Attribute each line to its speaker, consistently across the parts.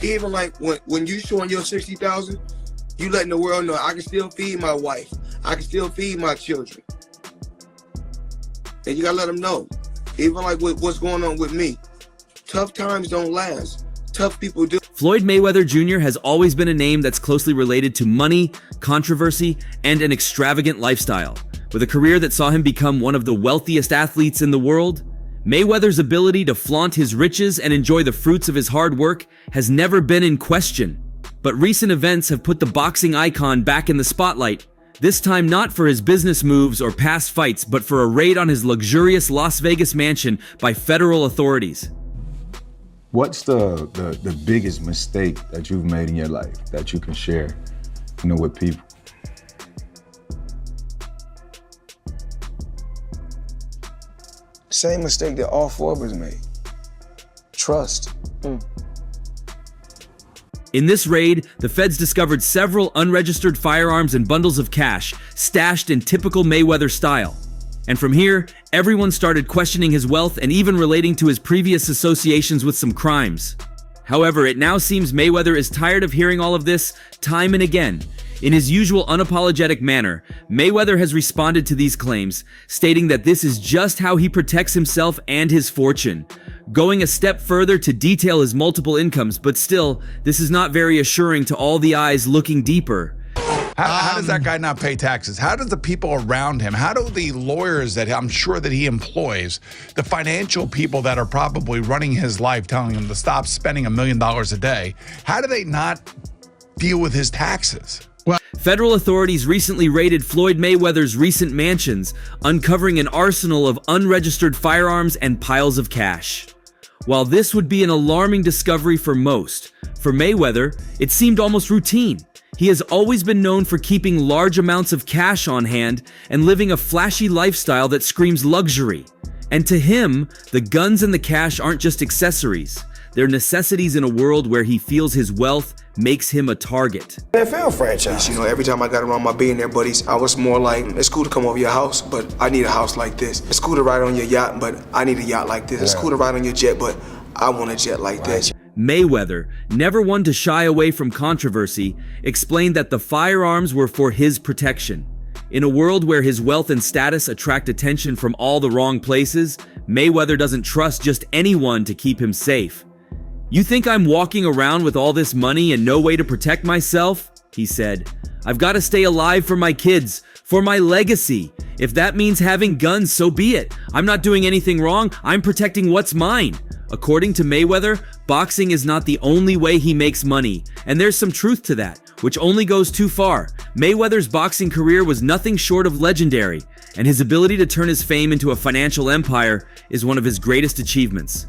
Speaker 1: even like when you showing your 60,000, you letting the world know I can still feed my wife, I can still feed my children, and you gotta let them know. Even like with what's going on with me, tough times don't last. Tough people do.
Speaker 2: Floyd Mayweather Jr. has always been a name that's closely related to money, controversy, and an extravagant lifestyle. With a career that saw him become one of the wealthiest athletes in the world, Mayweather's ability to flaunt his riches and enjoy the fruits of his hard work has never been in question. But recent events have put the boxing icon back in the spotlight, this time not for his business moves or past fights, but for a raid on his luxurious Las Vegas mansion by federal authorities.
Speaker 3: What's the biggest mistake that you've made in your life that you can share, with people?
Speaker 1: Same mistake that all four of us made. Trust.
Speaker 2: In this raid, the feds discovered several unregistered firearms and bundles of cash stashed in typical Mayweather style. And from here, everyone started questioning his wealth and even relating to his previous associations with some crimes. However, it now seems Mayweather is tired of hearing all of this time and again. In his usual unapologetic manner, Mayweather has responded to these claims, stating that this is just how he protects himself and his fortune, going a step further to detail his multiple incomes, but still, this is not very assuring to all the eyes looking deeper.
Speaker 4: How does that guy not pay taxes? How do the people around him, how do the lawyers that I'm sure that he employs, the financial people that are probably running his life, telling him to stop spending $1 million a day, how do they not deal with his taxes?
Speaker 2: Federal authorities recently raided Floyd Mayweather's recent mansions, uncovering an arsenal of unregistered firearms and piles of cash. While this would be an alarming discovery for most, for Mayweather, it seemed almost routine. He has always been known for keeping large amounts of cash on hand and living a flashy lifestyle that screams luxury. And to him, the guns and the cash aren't just accessories. They're necessities in a world where he feels his wealth makes him a target.
Speaker 1: NFL franchise. Every time I got around my billionaire buddies, I was more like, it's cool to come over your house, but I need a house like this. It's cool to ride on your yacht, but I need a yacht like this. It's cool to ride on your jet, but I want a jet like that.
Speaker 2: Mayweather, never one to shy away from controversy, explained that the firearms were for his protection. In a world where his wealth and status attract attention from all the wrong places, Mayweather doesn't trust just anyone to keep him safe. "You think I'm walking around with all this money and no way to protect myself?" he said. "I've got to stay alive for my kids, for my legacy. If that means having guns, so be it. I'm not doing anything wrong. I'm protecting what's mine." According to Mayweather, boxing is not the only way he makes money, and there's some truth to that, which only goes too far. Mayweather's boxing career was nothing short of legendary, and his ability to turn his fame into a financial empire is one of his greatest achievements.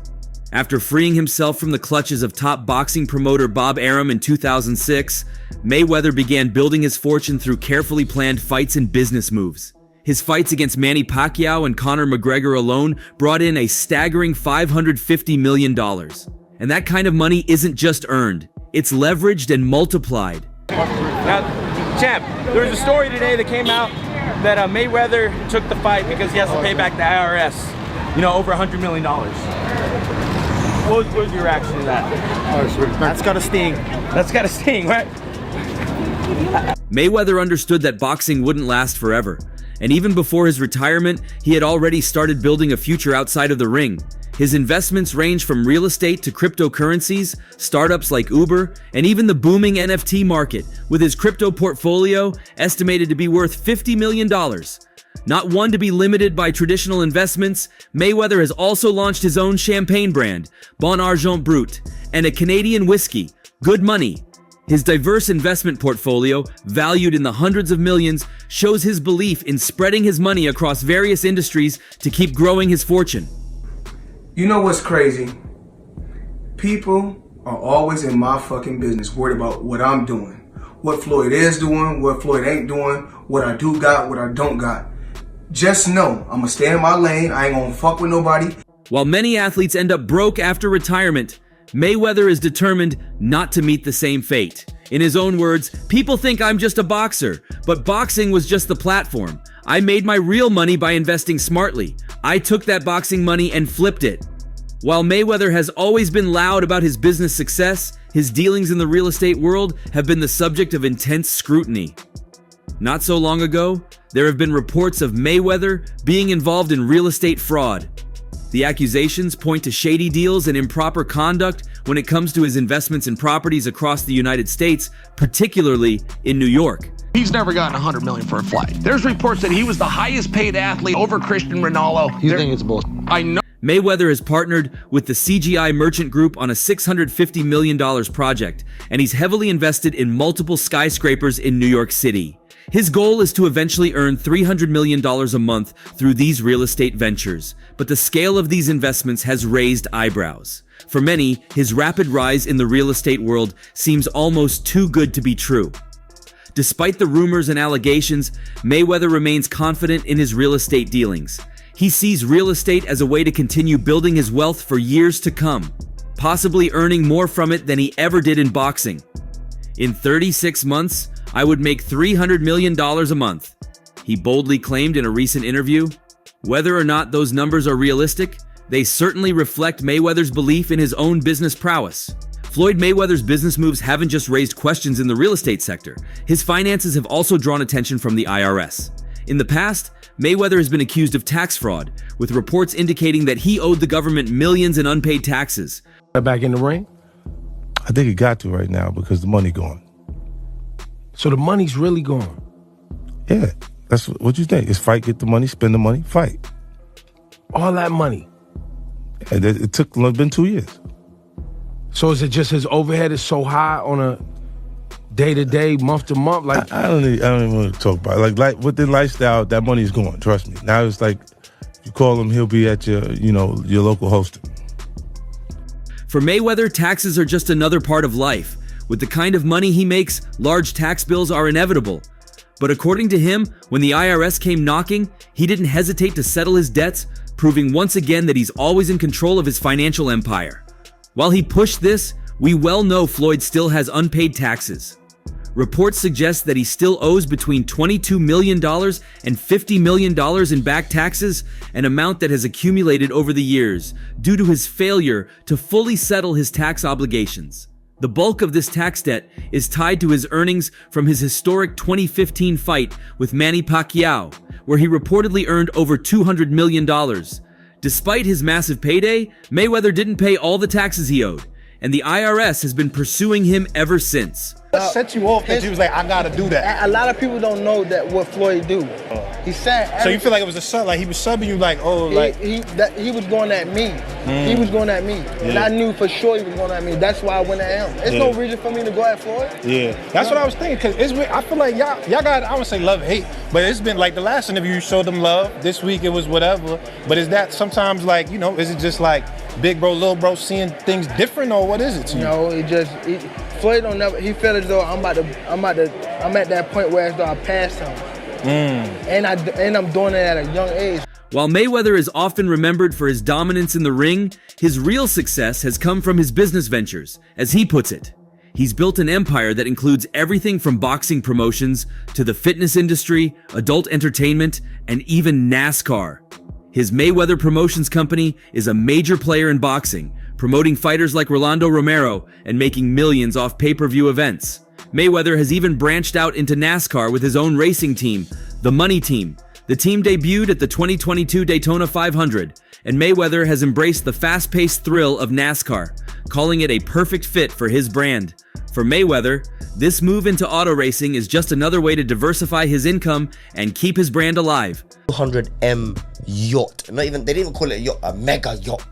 Speaker 2: After freeing himself from the clutches of top boxing promoter Bob Arum in 2006, Mayweather began building his fortune through carefully planned fights and business moves. His fights against Manny Pacquiao and Conor McGregor alone brought in a staggering $550 million. And that kind of money isn't just earned, it's leveraged and multiplied.
Speaker 5: Now, champ, there was a story today that came out that Mayweather took the fight because he has to pay back the IRS, over $100 million. What was your reaction to that? That's gotta sting. That's gotta sting, right?
Speaker 2: Mayweather understood that boxing wouldn't last forever. And even before his retirement, he had already started building a future outside of the ring. His investments range from real estate to cryptocurrencies, startups like Uber, and even the booming NFT market, with his crypto portfolio estimated to be worth $50 million. Not one to be limited by traditional investments, Mayweather has also launched his own champagne brand, Bon Argent Brut, and a Canadian whiskey, Good Money. His diverse investment portfolio, valued in the hundreds of millions, shows his belief in spreading his money across various industries to keep growing his fortune.
Speaker 1: You know what's crazy? People are always in my fucking business, worried about what I'm doing, what Floyd is doing, what Floyd ain't doing, what I do got, what I don't got. Just know, I'm gonna stay in my lane, I ain't gonna fuck with nobody.
Speaker 2: While many athletes end up broke after retirement, Mayweather is determined not to meet the same fate. In his own words, "People think I'm just a boxer, but boxing was just the platform. I made my real money by investing smartly. I took that boxing money and flipped it." While Mayweather has always been loud about his business success, his dealings in the real estate world have been the subject of intense scrutiny. Not so long ago, there have been reports of Mayweather being involved in real estate fraud. The accusations point to shady deals and improper conduct when it comes to his investments in properties across the United States, particularly in New York.
Speaker 6: He's never gotten $100 million for a flight. There's reports that he was the highest paid athlete over Christian Ronaldo.
Speaker 7: You think it's bull?
Speaker 6: I know.
Speaker 2: Mayweather has partnered with the CGI Merchant Group on a $650 million project, and he's heavily invested in multiple skyscrapers in New York City. His goal is to eventually earn $300 million a month through these real estate ventures, but the scale of these investments has raised eyebrows. For many, his rapid rise in the real estate world seems almost too good to be true. Despite the rumors and allegations, Mayweather remains confident in his real estate dealings. He sees real estate as a way to continue building his wealth for years to come, possibly earning more from it than he ever did in boxing. In 36 months, I would make $300 million a month, he boldly claimed in a recent interview. Whether or not those numbers are realistic, they certainly reflect Mayweather's belief in his own business prowess. Floyd Mayweather's business moves haven't just raised questions in the real estate sector. His finances have also drawn attention from the IRS. In the past, Mayweather has been accused of tax fraud, with reports indicating that he owed the government millions in unpaid taxes.
Speaker 8: Back in the ring?
Speaker 9: I think he got to right now because the money gone.
Speaker 8: So the money's really gone?
Speaker 9: Yeah, that's what you think. It's fight, get the money, spend the money, fight.
Speaker 8: All that money?
Speaker 9: And it took been 2 years.
Speaker 8: So is it just his overhead is so high on a day-to-day, month-to-month? Like
Speaker 9: I don't even want to talk about it. Like with the lifestyle, that money is gone, trust me. Now it's like, you call him, he'll be at your local hosting.
Speaker 2: For Mayweather, taxes are just another part of life. With the kind of money he makes, large tax bills are inevitable. But according to him, when the IRS came knocking, he didn't hesitate to settle his debts, proving once again that he's always in control of his financial empire. While he pushed this, we well know Floyd still has unpaid taxes. Reports suggest that he still owes between $22 million and $50 million in back taxes, an amount that has accumulated over the years due to his failure to fully settle his tax obligations. The bulk of this tax debt is tied to his earnings from his historic 2015 fight with Manny Pacquiao, where he reportedly earned over $200 million. Despite his massive payday, Mayweather didn't pay all the taxes he owed, and the IRS has been pursuing him ever since.
Speaker 10: What set you off that you was like, I gotta do that?
Speaker 11: A lot of people don't know that what Floyd do. He said.
Speaker 10: So you feel like it was a sub, like he was subbing you, like, oh, like
Speaker 11: he was going at me. He was going at me, and I knew for sure he was going at me. That's why I went at him. There's no reason for me to go at Floyd.
Speaker 10: Yeah, that's what I was thinking. Cause I feel like y'all got, I wouldn't say love hate, but it's been like the last interview you showed them love. This week it was whatever. But is that sometimes like, is it just like big bro, little bro seeing things different, or what is it to you?
Speaker 11: No, Floyd don't never. He felt as though I'm at that point where as though I passed him, and I'm doing it at a young age.
Speaker 2: While Mayweather is often remembered for his dominance in the ring, his real success has come from his business ventures, as he puts it. He's built an empire that includes everything from boxing promotions to the fitness industry, adult entertainment, and even NASCAR. His Mayweather Promotions Company is a major player in boxing, promoting fighters like Rolando Romero and making millions off pay-per-view events. Mayweather has even branched out into NASCAR with his own racing team, the Money Team. The team debuted at the 2022 Daytona 500, and Mayweather has embraced the fast-paced thrill of NASCAR, calling it a perfect fit for his brand. For Mayweather, this move into auto racing is just another way to diversify his income and keep his brand alive.
Speaker 12: 200M yacht. They didn't even call it a yacht, a mega yacht.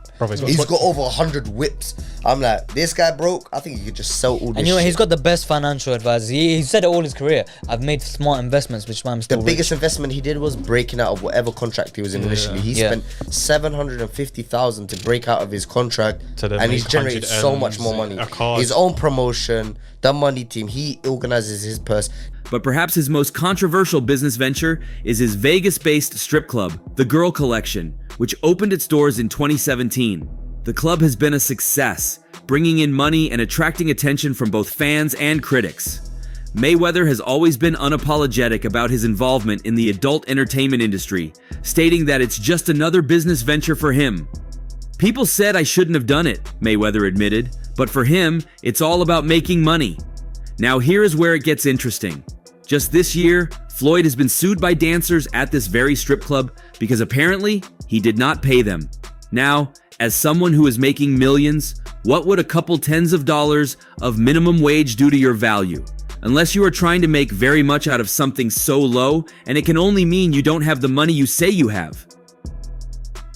Speaker 12: He's got over 100 whips. I'm like, this guy broke. I think he could just sell all this.
Speaker 7: And you know,
Speaker 12: shit.
Speaker 7: he's got the best financial advisors. He said it all his career. I've made smart investments, which is why I'm still
Speaker 12: The biggest investment he did was breaking out of whatever contract he was in initially. He spent $750,000 to break out of his contract, and he's generated so much more money. His own promotion, the Money Team. He organizes his purse.
Speaker 2: But perhaps his most controversial business venture is his Vegas-based strip club, the Girl Collection, which opened its doors in 2017. The club has been a success, bringing in money and attracting attention from both fans and critics. Mayweather has always been unapologetic about his involvement in the adult entertainment industry, stating that it's just another business venture for him. People said I shouldn't have done it, Mayweather admitted, But for him, it's all about making money. Now here is where it gets interesting. Just this year, Floyd has been sued by dancers at this very strip club because apparently he did not pay them. Now, as someone who is making millions, what would a couple tens of dollars of minimum wage do to your value? Unless you are trying to make very much out of something so low, and it can only mean you don't have the money you say you have.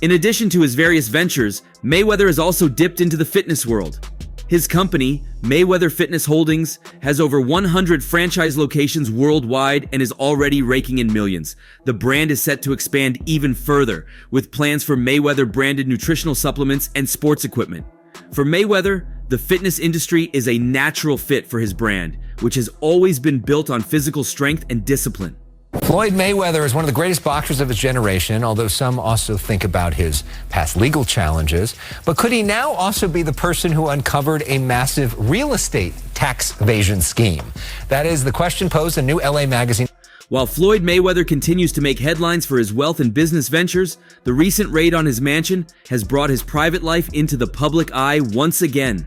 Speaker 2: In addition to his various ventures, Mayweather has also dipped into the fitness world. His company, Mayweather Fitness Holdings, has over 100 franchise locations worldwide and is already raking in millions. The brand is set to expand even further, with plans for Mayweather-branded nutritional supplements and sports equipment. For Mayweather, the fitness industry is a natural fit for his brand, which has always been built on physical strength and discipline.
Speaker 13: Floyd Mayweather is one of the greatest boxers of his generation, although some also think about his past legal challenges. But could he now also be the person who uncovered a massive real estate tax evasion scheme? That is the question posed in a new LA magazine.
Speaker 2: While Floyd Mayweather continues to make headlines for his wealth and business ventures, the recent raid on his mansion has brought his private life into the public eye once again.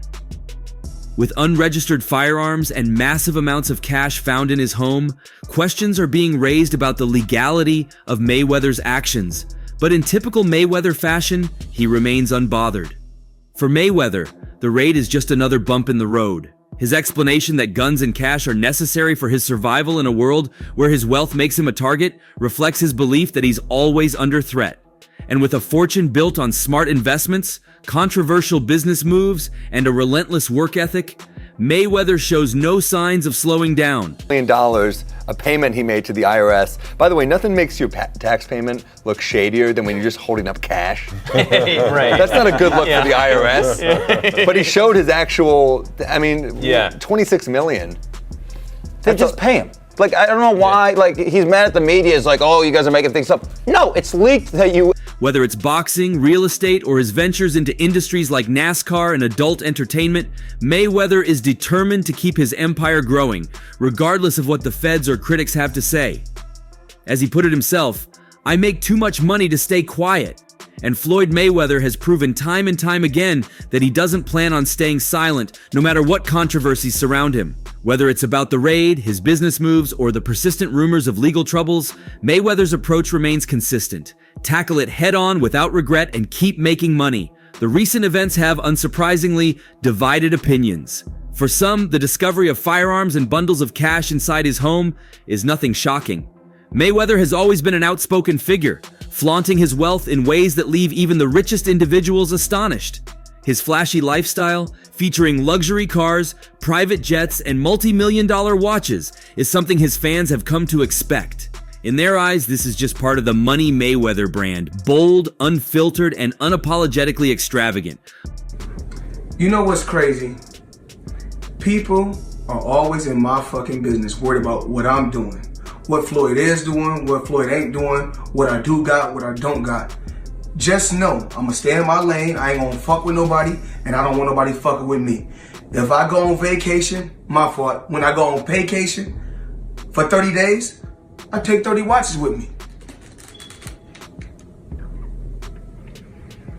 Speaker 2: With unregistered firearms and massive amounts of cash found in his home, questions are being raised about the legality of Mayweather's actions. But in typical Mayweather fashion, he remains unbothered. For Mayweather, the raid is just another bump in the road. His explanation that guns and cash are necessary for his survival in a world where his wealth makes him a target reflects his belief that he's always under threat. And with a fortune built on smart investments, controversial business moves, and a relentless work ethic, Mayweather shows no signs of slowing down.
Speaker 14: $1 million, a payment he made to the IRS. By the way, nothing makes your tax payment look shadier than when you're just holding up cash.
Speaker 5: Right.
Speaker 14: That's not a good look for the IRS. But he showed his actual, 26 million.
Speaker 15: They just pay him. Like, I don't know why, like, he's mad at the media. It's like, oh, you guys are making things up. No, it's leaked that you...
Speaker 2: Whether it's boxing, real estate, or his ventures into industries like NASCAR and adult entertainment, Mayweather is determined to keep his empire growing, regardless of what the feds or critics have to say. As he put it himself, "I make too much money to stay quiet." And Floyd Mayweather has proven time and time again that he doesn't plan on staying silent, no matter what controversies surround him. Whether it's about the raid, his business moves, or the persistent rumors of legal troubles, Mayweather's approach remains consistent. Tackle it head-on without regret and keep making money. The recent events have, unsurprisingly, divided opinions. For some, the discovery of firearms and bundles of cash inside his home is nothing shocking. Mayweather has always been an outspoken figure, flaunting his wealth in ways that leave even the richest individuals astonished. His flashy lifestyle, featuring luxury cars, private jets, and multi-million-dollar watches, is something his fans have come to expect. In their eyes, this is just part of the Money Mayweather brand, bold, unfiltered, and unapologetically extravagant.
Speaker 1: You know what's crazy? People are always in my fucking business, worried about what I'm doing. What Floyd is doing, what Floyd ain't doing, what I do got, what I don't got. Just know, I'm gonna stay in my lane, I ain't gonna fuck with nobody, and I don't want nobody fucking with me. If I go on vacation, my fault. When I go on vacation for 30 days, I take 30 watches with me.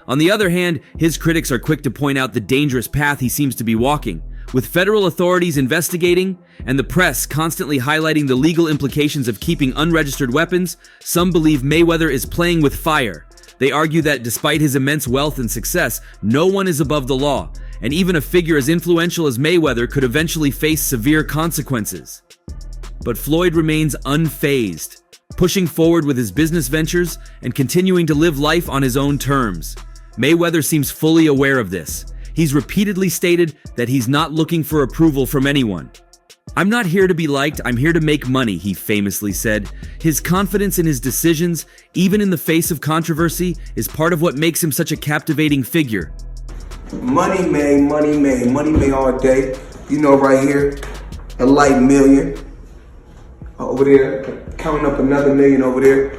Speaker 2: On the other hand, his critics are quick to point out the dangerous path he seems to be walking. With federal authorities investigating and the press constantly highlighting the legal implications of keeping unregistered weapons, some believe Mayweather is playing with fire. They argue that despite his immense wealth and success, no one is above the law, and even a figure as influential as Mayweather could eventually face severe consequences. But Floyd remains unfazed, pushing forward with his business ventures and continuing to live life on his own terms. Mayweather seems fully aware of this. He's repeatedly stated that he's not looking for approval from anyone. "I'm not here to be liked, I'm here to make money," he famously said. His confidence in his decisions, even in the face of controversy, is part of what makes him such a captivating figure.
Speaker 1: Money made all day. You know, right here, a light million. Over there, counting up another million over there.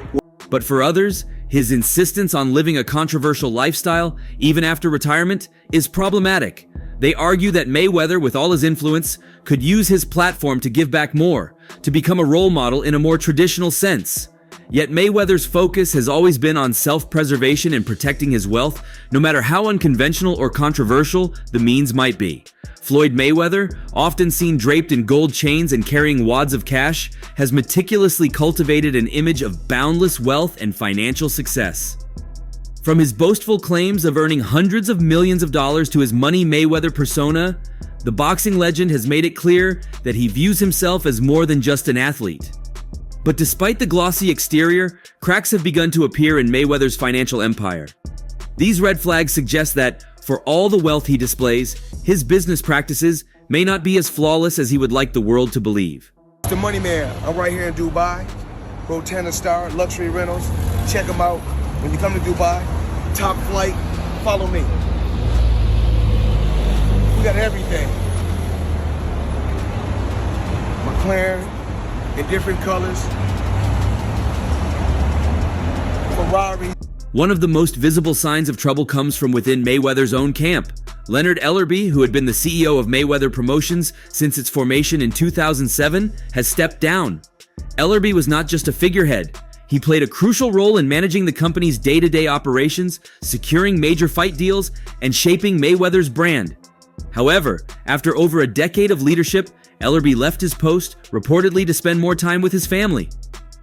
Speaker 2: But for others, his insistence on living a controversial lifestyle, even after retirement, is problematic. They argue that Mayweather, with all his influence, could use his platform to give back more, to become a role model in a more traditional sense. Yet Mayweather's focus has always been on self-preservation and protecting his wealth, no matter how unconventional or controversial the means might be. Floyd Mayweather, often seen draped in gold chains and carrying wads of cash, has meticulously cultivated an image of boundless wealth and financial success. From his boastful claims of earning hundreds of millions of dollars to his Money Mayweather persona, the boxing legend has made it clear that he views himself as more than just an athlete. But despite the glossy exterior, cracks have begun to appear in Mayweather's financial empire. These red flags suggest that, for all the wealth he displays, his business practices may not be as flawless as he would like the world to believe.
Speaker 1: The Money Man. I'm right here in Dubai. Rotana Star, Luxury Rentals. Check them out. When you come to Dubai, top flight, follow me. We got everything. McLaren in different colors. Ferrari.
Speaker 2: One of the most visible signs of trouble comes from within Mayweather's own camp. Leonard Ellerbe, who had been the CEO of Mayweather Promotions since its formation in 2007, has stepped down. Ellerbe was not just a figurehead. He played a crucial role in managing the company's day-to-day operations, securing major fight deals, and shaping Mayweather's brand. However, after over a decade of leadership, Ellerbe left his post, reportedly to spend more time with his family.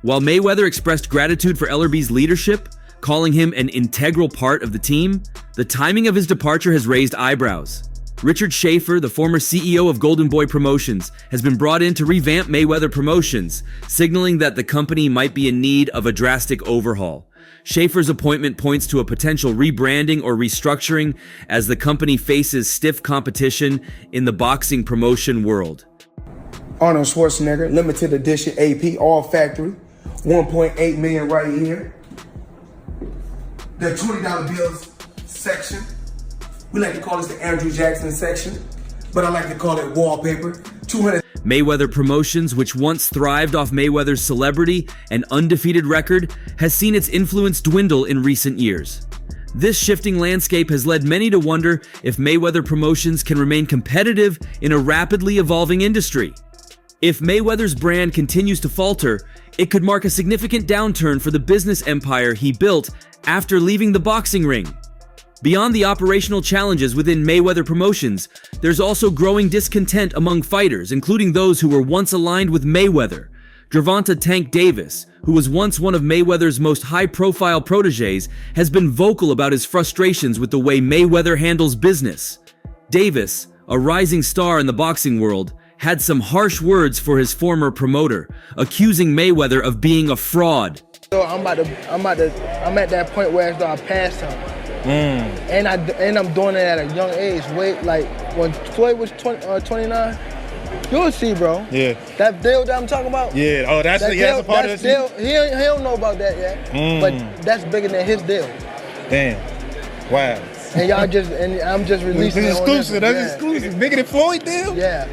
Speaker 2: While Mayweather expressed gratitude for Ellerbe's leadership, calling him an integral part of the team, the timing of his departure has raised eyebrows. Richard Schaefer, the former CEO of Golden Boy Promotions, has been brought in to revamp Mayweather Promotions, signaling that the company might be in need of a drastic overhaul. Schaefer's appointment points to a potential rebranding or restructuring as the company faces stiff competition in the boxing promotion world.
Speaker 1: Arnold Schwarzenegger, limited edition AP, all factory. 1.8 million right here. The $20 bills section. We like to call this the Andrew Jackson section, but I like to call it wallpaper. 200.
Speaker 2: Mayweather Promotions, which once thrived off Mayweather's celebrity and undefeated record, has seen its influence dwindle in recent years. This shifting landscape has led many to wonder if Mayweather Promotions can remain competitive in a rapidly evolving industry. If Mayweather's brand continues to falter, it could mark a significant downturn for the business empire he built after leaving the boxing ring. Beyond the operational challenges within Mayweather Promotions, there's also growing discontent among fighters, including those who were once aligned with Mayweather. Gervonta "Tank" Davis, who was once one of Mayweather's most high-profile protégés, has been vocal about his frustrations with the way Mayweather handles business. Davis, a rising star in the boxing world, had some harsh words for his former promoter, accusing Mayweather of being a fraud.
Speaker 11: So I'm at that point where it's I passed him. And I'm doing it at a young age. Wait, like when Floyd was 29, you'll see, bro.
Speaker 10: Yeah.
Speaker 11: That deal that I'm talking about.
Speaker 10: Yeah. Oh, that's a part of
Speaker 11: deal. He don't know about that yet. But that's bigger than his deal.
Speaker 10: Damn. Wow.
Speaker 11: And I'm just releasing it.
Speaker 10: This is exclusive. That's exclusive. Bigger than Floyd deal?
Speaker 11: Yeah.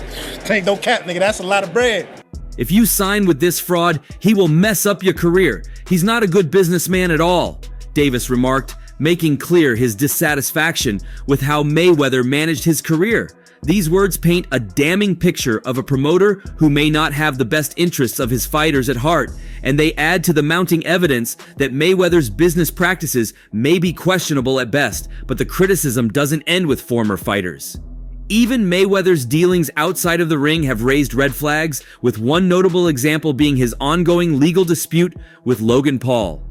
Speaker 10: Tank, don't cap, nigga. That's a lot of bread.
Speaker 2: If you sign with this fraud, he will mess up your career. He's not a good businessman at all, Davis remarked, making clear his dissatisfaction with how Mayweather managed his career. These words paint a damning picture of a promoter who may not have the best interests of his fighters at heart, and they add to the mounting evidence that Mayweather's business practices may be questionable at best, but the criticism doesn't end with former fighters. Even Mayweather's dealings outside of the ring have raised red flags, with one notable example being his ongoing legal dispute with Logan Paul.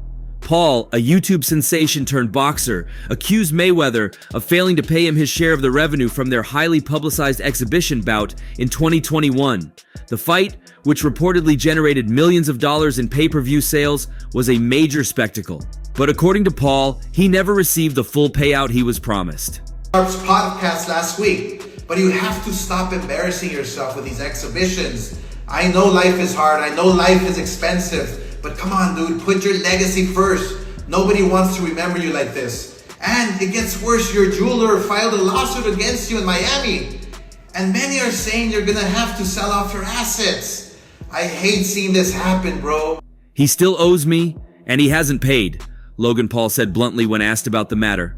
Speaker 2: Paul, a YouTube sensation turned boxer, accused Mayweather of failing to pay him his share of the revenue from their highly publicized exhibition bout in 2021. The fight, which reportedly generated millions of dollars in pay-per-view sales, was a major spectacle. But according to Paul, he never received the full payout he was promised.
Speaker 16: Our podcast last week, but you have to stop embarrassing yourself with these exhibitions. I know life is hard, I know life is expensive, but come on, dude, put your legacy first. Nobody wants to remember you like this. And it gets worse, your jeweler filed a lawsuit against you in Miami. And many are saying you're gonna have to sell off your assets. I hate seeing this happen, bro.
Speaker 2: He still owes me, and he hasn't paid, Logan Paul said bluntly when asked about the matter.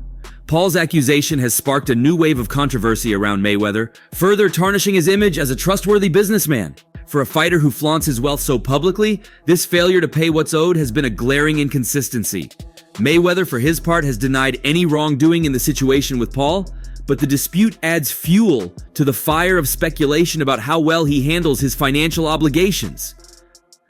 Speaker 2: Paul's accusation has sparked a new wave of controversy around Mayweather, further tarnishing his image as a trustworthy businessman. For a fighter who flaunts his wealth so publicly, this failure to pay what's owed has been a glaring inconsistency. Mayweather, for his part, has denied any wrongdoing in the situation with Paul, but the dispute adds fuel to the fire of speculation about how well he handles his financial obligations.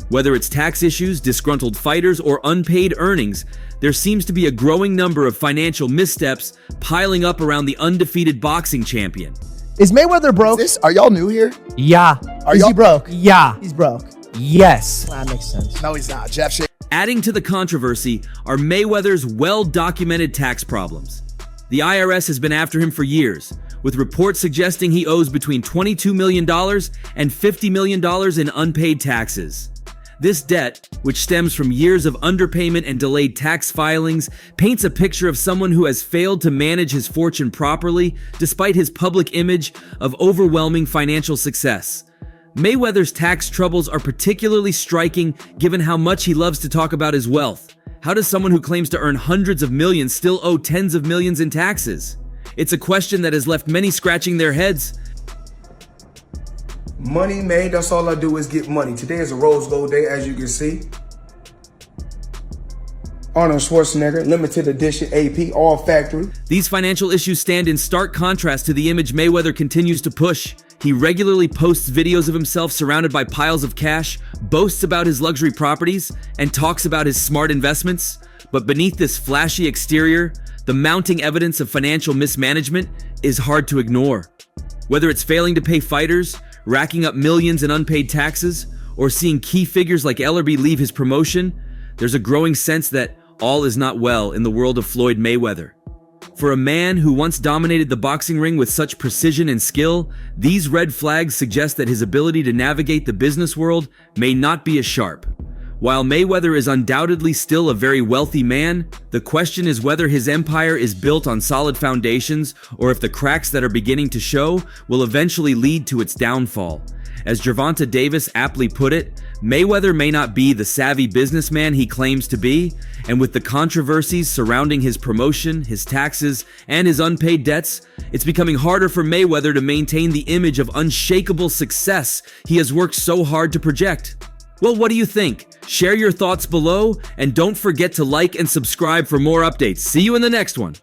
Speaker 2: Whether it's tax issues, disgruntled fighters, or unpaid earnings, there seems to be a growing number of financial missteps piling up around the undefeated boxing champion.
Speaker 17: Is Mayweather broke? Are y'all new here?
Speaker 18: Yeah.
Speaker 17: Is he broke?
Speaker 18: Yeah.
Speaker 17: He's broke.
Speaker 18: Yes.
Speaker 17: That makes sense. No, he's not. Jeff Shea.
Speaker 2: Adding to the controversy are Mayweather's well-documented tax problems. The IRS has been after him for years, with reports suggesting he owes between $22 million and $50 million in unpaid taxes. This debt, which stems from years of underpayment and delayed tax filings, paints a picture of someone who has failed to manage his fortune properly despite his public image of overwhelming financial success. Mayweather's tax troubles are particularly striking given how much he loves to talk about his wealth. How does someone who claims to earn hundreds of millions still owe tens of millions in taxes? It's a question that has left many scratching their heads.
Speaker 1: Money made, that's all I do is get money. Today is a rose gold day, as you can see. Arnold Schwarzenegger, limited edition AP, all factory.
Speaker 2: These financial issues stand in stark contrast to the image Mayweather continues to push. He regularly posts videos of himself surrounded by piles of cash, boasts about his luxury properties, and talks about his smart investments. But beneath this flashy exterior, the mounting evidence of financial mismanagement is hard to ignore. Whether it's failing to pay fighters, racking up millions in unpaid taxes, or seeing key figures like Ellerbe leave his promotion, there's a growing sense that all is not well in the world of Floyd Mayweather. For a man who once dominated the boxing ring with such precision and skill, these red flags suggest that his ability to navigate the business world may not be as sharp. While Mayweather is undoubtedly still a very wealthy man, the question is whether his empire is built on solid foundations or if the cracks that are beginning to show will eventually lead to its downfall. As Gervonta Davis aptly put it, Mayweather may not be the savvy businessman he claims to be, and with the controversies surrounding his promotion, his taxes, and his unpaid debts, it's becoming harder for Mayweather to maintain the image of unshakable success he has worked so hard to project. Well, what do you think? Share your thoughts below, and don't forget to like and subscribe for more updates. See you in the next one.